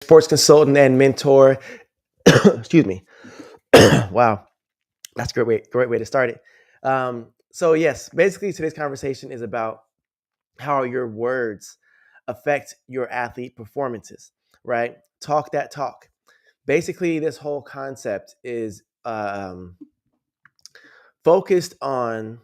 sports consultant and mentor. Excuse me. Wow, that's a great way to start it. So yes, basically today's conversation is about how your words affect your athlete performances, right? Talk that talk. Basically, this whole concept is focused on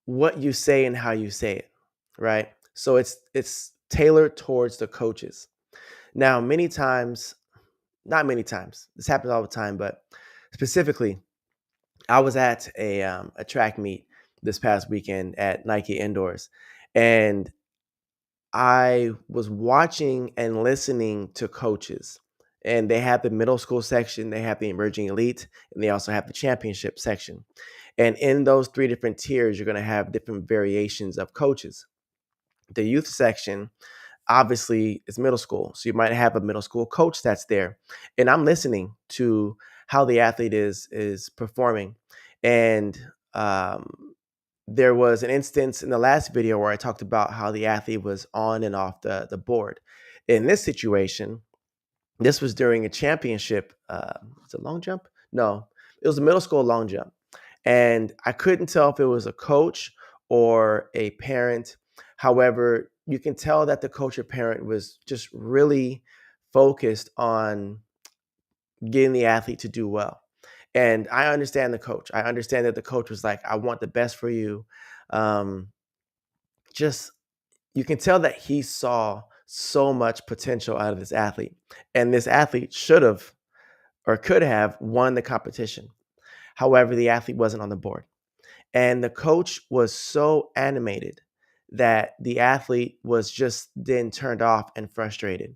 what you say and how you say it, right? So it's tailored towards the coaches. Now, many times, not many times, this happens all the time, but specifically, I was at a track meet this past weekend at Nike Indoors, and I was watching and listening to coaches. And they have the middle school section, they have the emerging elite, and they also have the championship section. And in those three different tiers, you're going to have different variations of coaches. The youth section obviously is middle school. So you might have a middle school coach that's there. And I'm listening to how the athlete is performing. And there was an instance in the last video where I talked about how the athlete was on and off the board. In this situation, this was during a championship. Was it long jump? No, it was a middle school long jump. And I couldn't tell if it was a coach or a parent. However, you can tell that the coach or parent was just really focused on getting the athlete to do well. And I understand the coach. I understand that the coach was like, I want the best for you. Um, just you can tell that he saw so much potential out of this athlete. And this athlete should have or could have won the competition. However, the athlete wasn't on the board. And the coach was so animated that the athlete was just then turned off and frustrated.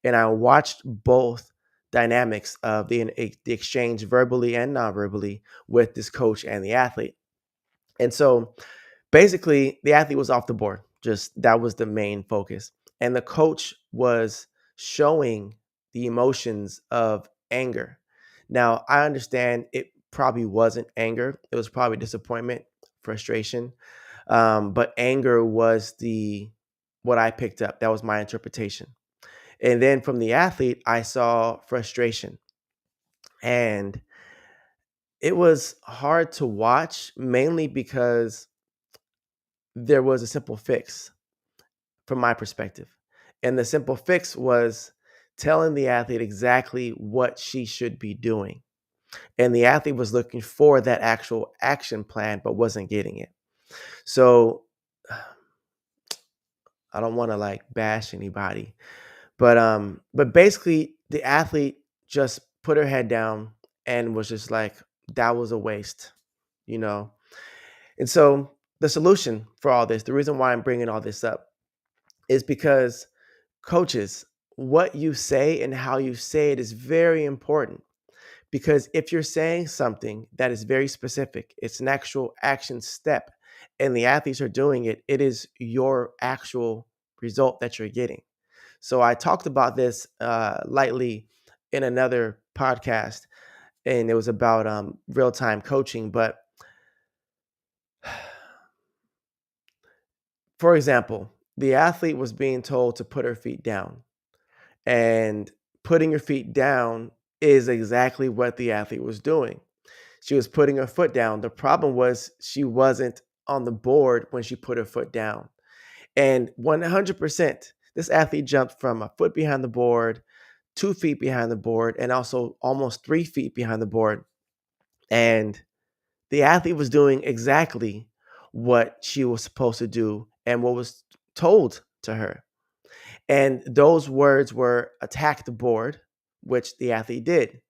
And I watched both dynamics of the exchange verbally and non-verbally with this coach and the athlete. And so basically the athlete was off the board. Just that was the main focus. And the coach was showing the emotions of anger. Now, I understand it probably wasn't anger. It was probably disappointment, frustration. But anger was the what I picked up. That was my interpretation. And then from the athlete, I saw frustration. And it was hard to watch, mainly because there was a simple fix from my perspective. And the simple fix was telling the athlete exactly what she should be doing. And the athlete was looking for that actual action plan, but wasn't getting it. So I don't want to like bash anybody, but basically the athlete just put her head down and was just like, that was a waste, you know? And so the solution for all this, the reason why I'm bringing all this up is because coaches, what you say and how you say it is very important. Because if you're saying something that is very specific, it's an actual action step, and the athletes are doing it, it is your actual result that you're getting. So I talked about this lightly in another podcast, and it was about real time coaching. But for example, the athlete was being told to put her feet down. And putting your feet down is exactly what the athlete was doing. She was putting her foot down. The problem was she wasn't on the board when she put her foot down. And 100%, this athlete jumped from a foot behind the board, 2 feet behind the board, and also almost 3 feet behind the board. And the athlete was doing exactly what she was supposed to do and what was told to her. And those words were attack the board, which the athlete did.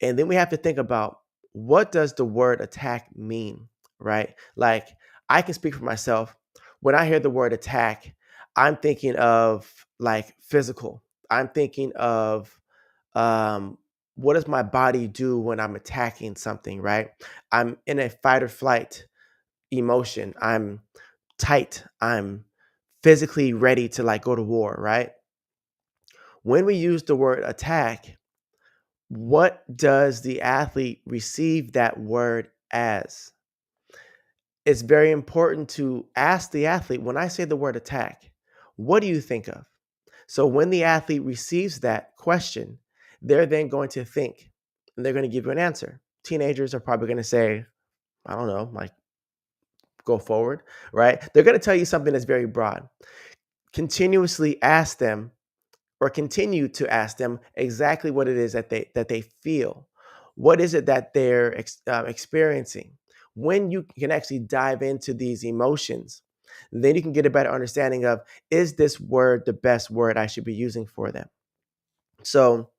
And then we have to think about, what does the word attack mean, right? Like, I can speak for myself. When I hear the word attack, I'm thinking of like physical. I'm thinking of um, what does my body do when I'm attacking something, right? I'm in a fight or flight emotion. I'm tight. I'm physically ready to like go to war, right? When we use the word attack, what does the athlete receive that word as? It's very important to ask the athlete, when I say the word attack, what do you think of? So when the athlete receives that question, they're then going to think and they're going to give you an answer. Teenagers are probably going to say, I don't know, like go forward, right? They're going to tell you something that's very broad. Continuously ask them or continue to ask them exactly what it is that they feel. What is it that they're experiencing? When you can actually dive into these emotions, then you can get a better understanding of, is this word the best word I should be using for them? So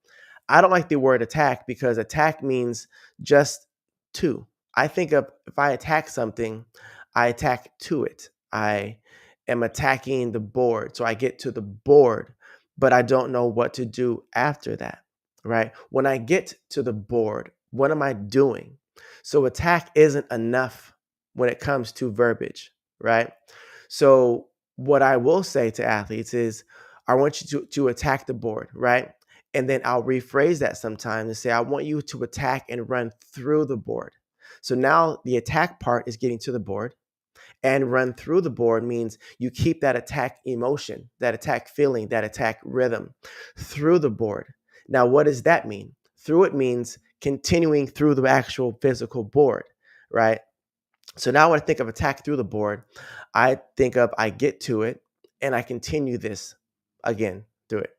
I don't like the word attack because attack means just to. I think of, if I attack something, I attack to it. I am attacking the board. So I get to the board, but I don't know what to do after that, right? When I get to the board, what am I doing? So attack isn't enough when it comes to verbiage, right? So what I will say to athletes is, I want you to attack the board, right? And then I'll rephrase that sometimes and say, I want you to attack and run through the board. So now the attack part is getting to the board, and run through the board means you keep that attack emotion, that attack feeling, that attack rhythm through the board. Now, what does that mean? Through it means continuing through the actual physical board, right? So now when I think of attack through the board, I think of, I get to it and I continue this again through it.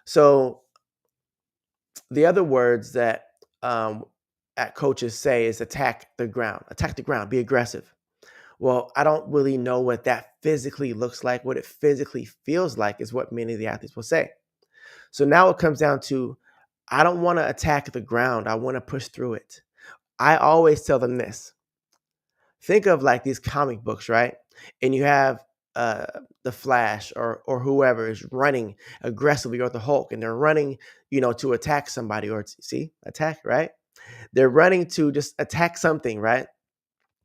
So the other words that um, coaches say is attack the ground, be aggressive. Well, I don't really know what that physically looks like. What it physically feels like is what many of the athletes will say. So now it comes down to, I don't want to attack the ground. I want to push through it. I always tell them this. Think of like these comic books, right? And you have uh, the Flash or whoever is running aggressively, or the Hulk, and they're running, to attack somebody, or see, attack, right? They're running to just attack something, right?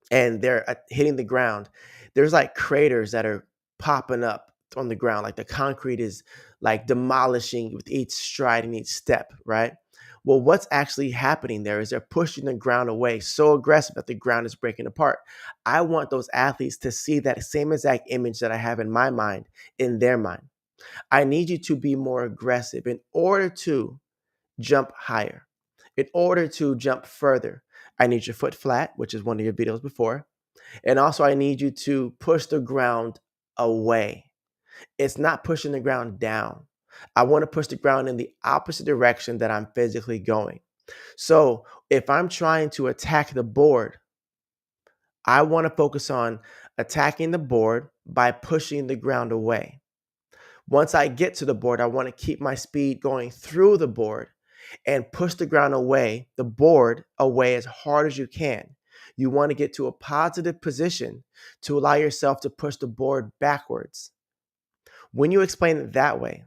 And they're hitting the ground. There's like craters that are popping up on the ground, like the concrete is like demolishing with each stride and each step, right? Well, what's actually happening there is they're pushing the ground away so aggressive that the ground is breaking apart. I want those athletes to see that same exact image that I have in my mind, in their mind. I need you to be more aggressive in order to jump higher, in order to jump further. I need your foot flat, which is one of your videos before. And also, I need you to push the ground away. It's not pushing the ground down. I want to push the ground in the opposite direction that I'm physically going. So if I'm trying to attack the board, I want to focus on attacking the board by pushing the ground away. Once I get to the board, I want to keep my speed going through the board and push the ground away, the board away as hard as you can. You want to get to a positive position to allow yourself to push the board backwards. When you explain it that way,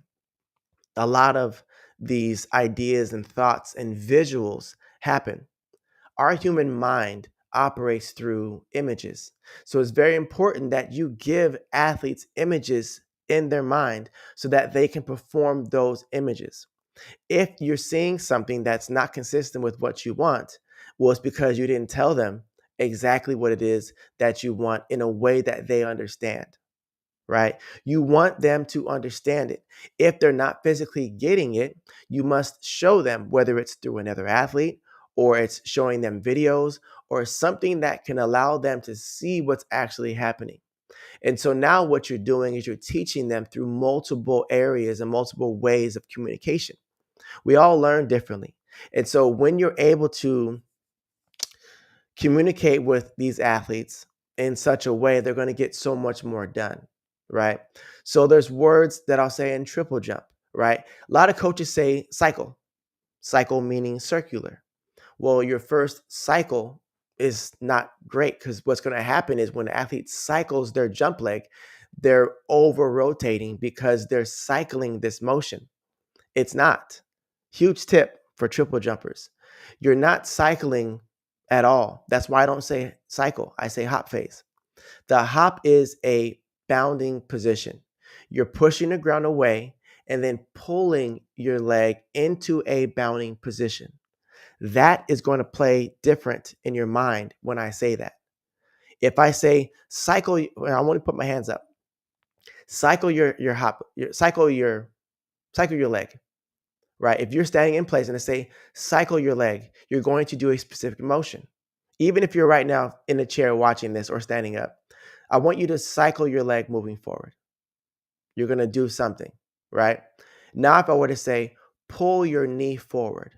a lot of these ideas and thoughts and visuals happen. Our human mind operates through images. So it's very important that you give athletes images in their mind so that they can perform those images. If you're seeing something that's not consistent with what you want, well, it's because you didn't tell them exactly what it is that you want in a way that they understand, right? You want them to understand it. If they're not physically getting it, you must show them, whether it's through another athlete or it's showing them videos or something that can allow them to see what's actually happening. And so now what you're doing is you're teaching them through multiple areas and multiple ways of communication. We all learn differently. And so when you're able to communicate with these athletes in such a way, they're going to get so much more done, right? So there's words that I'll say in triple jump, right? A lot of coaches say cycle, cycle meaning circular. Well, your first cycle is not great because what's going to happen is when the athlete cycles their jump leg, they're over rotating because they're cycling this motion. It's not. Huge tip for triple jumpers. You're not cycling at all. That's why I don't say cycle. I say hop phase. The hop is a bounding position. You're pushing the ground away and then pulling your leg into a bounding position. That is going to play different in your mind when I say that. If I say cycle, I want to put my hands up. Cycle your hop, cycle your Cycle your leg, right? If you're standing in place and they say, cycle your leg, you're going to do a specific motion. Even if you're right now in a chair watching this or standing up, I want you to cycle your leg moving forward. You're going to do something, right? Now, if I were to say, pull your knee forward,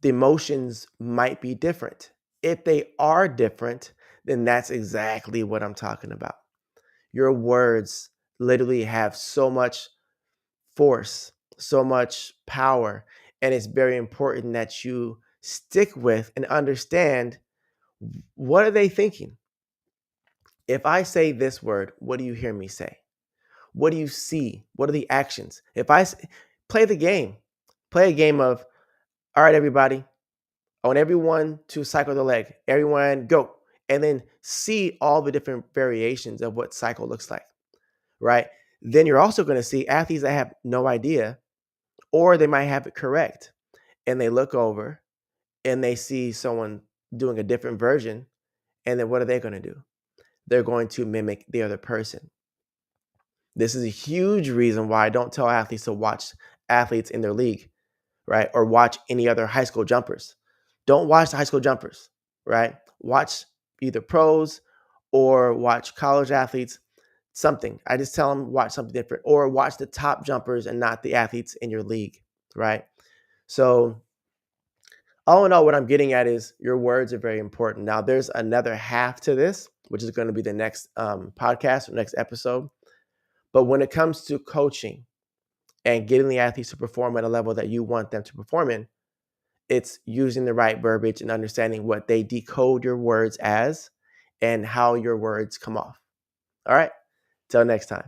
the motions might be different. If they are different, then that's exactly what I'm talking about. Your words literally have so much force, so much power, and it's very important that you stick with and understand, what are they thinking? If I say this word, what do you hear me say? What do you see? What are the actions? If play the game, play a game of, all right, everybody, I want everyone to cycle the leg. Everyone go. And then see all the different variations of what cycle looks like, right? Then you're also going to see athletes that have no idea, or they might have it correct. And they look over and they see someone doing a different version. And then what are they going to do? They're going to mimic the other person. This is a huge reason why I don't tell athletes to watch athletes in their league, right? Or watch any other high school jumpers. Don't watch the high school jumpers, right? Watch either pros or watch college athletes, something. I just tell them watch something different, or watch the top jumpers and not the athletes in your league, right? So all in all, what I'm getting at is your words are very important. Now, there's another half to this, which is going to be the next podcast or next episode. But when it comes to coaching and getting the athletes to perform at a level that you want them to perform in, it's using the right verbiage and understanding what they decode your words as and how your words come off. All right. Till next time.